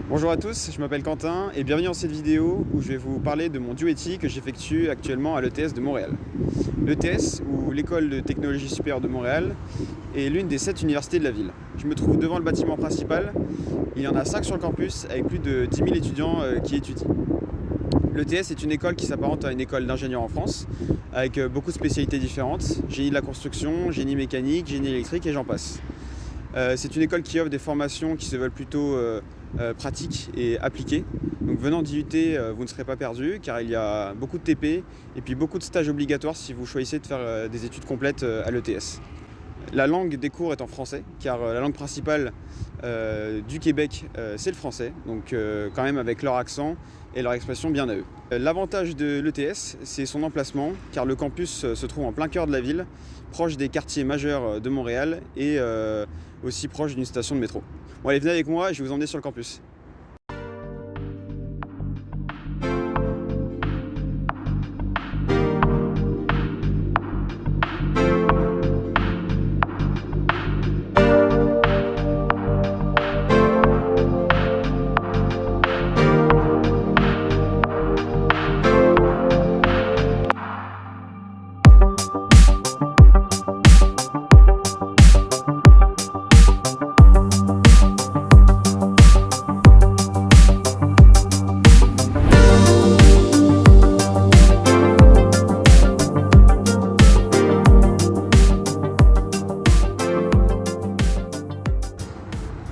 Bonjour à tous, je m'appelle Quentin et bienvenue dans cette vidéo où je vais vous parler de mon duetti que j'effectue actuellement à l'ETS de Montréal. L'ETS, ou l'École de technologie supérieure de Montréal, est l'une des 7 universités de la ville. Je me trouve devant le bâtiment principal, il y en a 5 sur le campus avec plus de 10 000 étudiants qui étudient. L'ETS est une école qui s'apparente à une école d'ingénieurs en France, avec beaucoup de spécialités différentes, génie de la construction, génie mécanique, génie électrique et j'en passe. C'est une école qui offre des formations qui se veulent plutôt pratiques et appliquées. Donc venant d'IUT, vous ne serez pas perdu car il y a beaucoup de TP et puis beaucoup de stages obligatoires si vous choisissez de faire des études complètes à l'ETS. La langue des cours est en français car la langue principale du Québec c'est le français, donc quand même avec leur accent et leur expression bien à eux. L'avantage de l'ETS, c'est son emplacement car le campus se trouve en plein cœur de la ville, proche des quartiers majeurs de Montréal et aussi proche d'une station de métro. Bon allez, venez avec moi, je vais vous emmener sur le campus.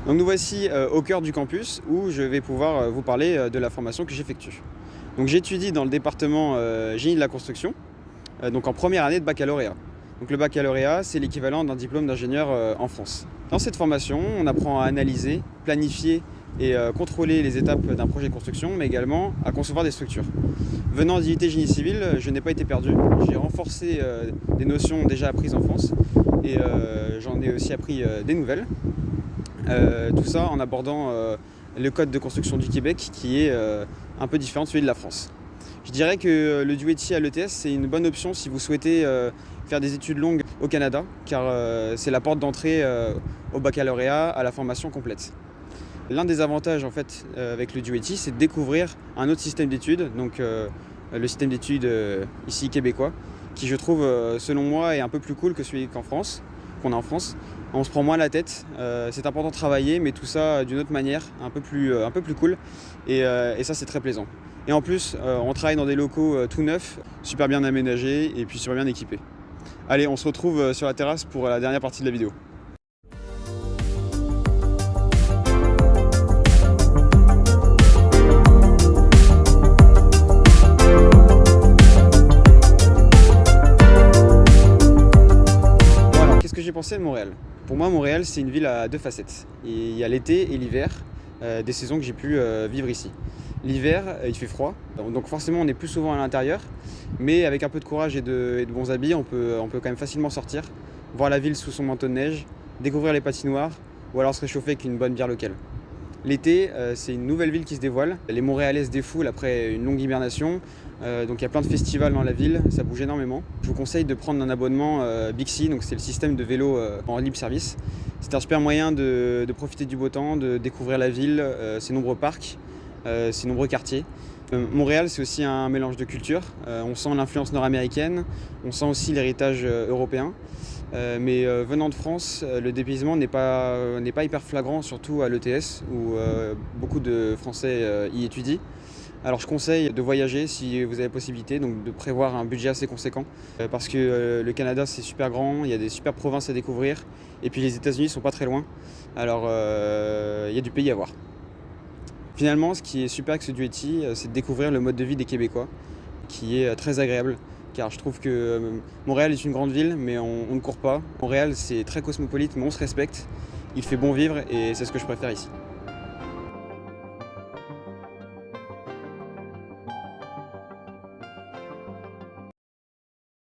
Donc nous voici au cœur du campus où je vais pouvoir vous parler de la formation que j'effectue. Donc j'étudie dans le département génie de la construction, donc en première année de baccalauréat. Donc le baccalauréat, c'est l'équivalent d'un diplôme d'ingénieur en France. Dans cette formation, on apprend à analyser, planifier et contrôler les étapes d'un projet de construction, mais également à concevoir des structures. Venant d'IUT Génie Civil, je n'ai pas été perdu. J'ai renforcé des notions déjà apprises en France et j'en ai aussi appris des nouvelles. Tout ça en abordant le code de construction du Québec qui est un peu différent de celui de la France. Je dirais que le duetti à l'ETS c'est une bonne option si vous souhaitez faire des études longues au Canada car c'est la porte d'entrée au baccalauréat, à la formation complète. L'un des avantages en fait avec le duetti c'est de découvrir un autre système d'études, donc le système d'études ici québécois, qui je trouve selon moi est un peu plus cool que celui qu'on a en France. On se prend moins la tête, c'est important de travailler, mais tout ça d'une autre manière, un peu plus cool, et ça c'est très plaisant. Et en plus, on travaille dans des locaux tout neufs, super bien aménagés et puis super bien équipés. Allez, on se retrouve sur la terrasse pour la dernière partie de la vidéo. Qu'est-ce que j'ai pensé de Montréal? Pour moi, Montréal, c'est une ville à deux facettes. Il y a l'été et l'hiver, des saisons que j'ai pu vivre ici. L'hiver, il fait froid, donc forcément on est plus souvent à l'intérieur, mais avec un peu de courage et de bons habits, on peut quand même facilement sortir, voir la ville sous son manteau de neige, découvrir les patinoires, ou alors se réchauffer avec une bonne bière locale. L'été, c'est une nouvelle ville qui se dévoile. Les Montréalais se défoulent après une longue hibernation. Donc il y a plein de festivals dans la ville, ça bouge énormément. Je vous conseille de prendre un abonnement Bixi, donc c'est le système de vélo en libre service. C'est un super moyen de profiter du beau temps, de découvrir la ville, ses nombreux parcs, ses nombreux quartiers. Montréal, c'est aussi un mélange de cultures. On sent l'influence nord-américaine, on sent aussi l'héritage européen. Mais venant de France, le dépaysement n'est pas hyper flagrant, surtout à l'ETS où beaucoup de Français y étudient. Alors je conseille de voyager si vous avez la possibilité, donc de prévoir un budget assez conséquent parce que le Canada c'est super grand, il y a des super provinces à découvrir et puis les États-Unis sont pas très loin, alors il y a du pays à voir. Finalement, ce qui est super avec ce duetti, c'est de découvrir le mode de vie des Québécois qui est très agréable. Car je trouve que Montréal est une grande ville, mais on ne court pas. Montréal, c'est très cosmopolite, mais on se respecte. Il fait bon vivre et c'est ce que je préfère ici.